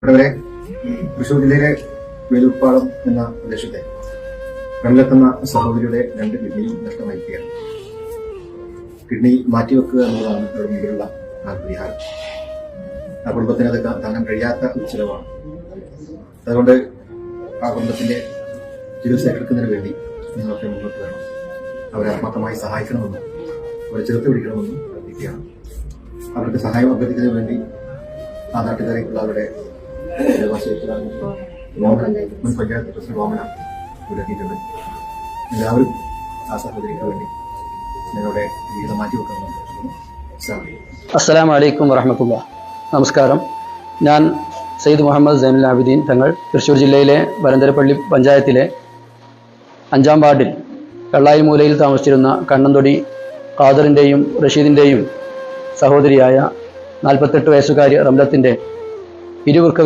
ഇവിടെ തൃശൂർ ജില്ലയിലെ വേലുപ്പാളം എന്ന പ്രദേശത്തെ കണ്ണിലെത്തുന്ന സഹോദരിയുടെ 2 കിഡ്നിയും നഷ്ടമായിരിക്കുകയാണ്. കിഡ്നി മാറ്റിവെക്കുക എന്നതാണ് ഇവിടെ മുമ്പിലുള്ള പരിഹാരം. ആ കുടുംബത്തിന് അത് താങ്ങാൻ കഴിയാത്ത ഒരു ചിലവാണ്. അതുകൊണ്ട് ആ കുടുംബത്തിന്റെ ചികിത്സ എടുക്കുന്നതിന് വേണ്ടി നിങ്ങളൊക്കെ മുന്നോട്ട് വരണം. അവരെ ആത്മാർത്ഥമായി സഹായിക്കണമെന്നും അവരെ ചേർത്ത് പിടിക്കണമെന്നും അഭ്യർത്ഥിക്കുകയാണ്. അവർക്ക് സഹായം അഭ്യർത്ഥിക്കുന്നതിന് വേണ്ടി ആ നാട്ടുകാരേക്കുള്ള അവരുടെ മുൻ പഞ്ചായത്ത് പ്രസിഡന്റ് റോമന ഉയർത്തിയിട്ടുണ്ട്. എല്ലാവരും ആ സഹോദരിക്ക് വേണ്ടി നിങ്ങളുടെ ജീവിതം മാറ്റിവെക്കണമെന്ന്. അസ്സലാമു അലൈക്കും വറഹ്മത്തുള്ളാഹി. നമസ്കാരം. ഞാൻ സയ്യിദ് മുഹമ്മദ് സൈനുൽ ആബിദീൻ തങ്ങൾ, തൃശ്ശൂർ ജില്ലയിലെ വരന്തരപ്പള്ളി പഞ്ചായത്തിലെ 5-ാം വാർഡിൽ വെള്ളായി മൂലയിൽ താമസിച്ചിരുന്ന കണ്ണന്തൊടി ഖാദറിൻ്റെയും റഷീദിൻ്റെയും സഹോദരിയായ 48 വയസ്സുകാരി റംലത്തിൻ്റെ ഇരുവൃക്കകൾ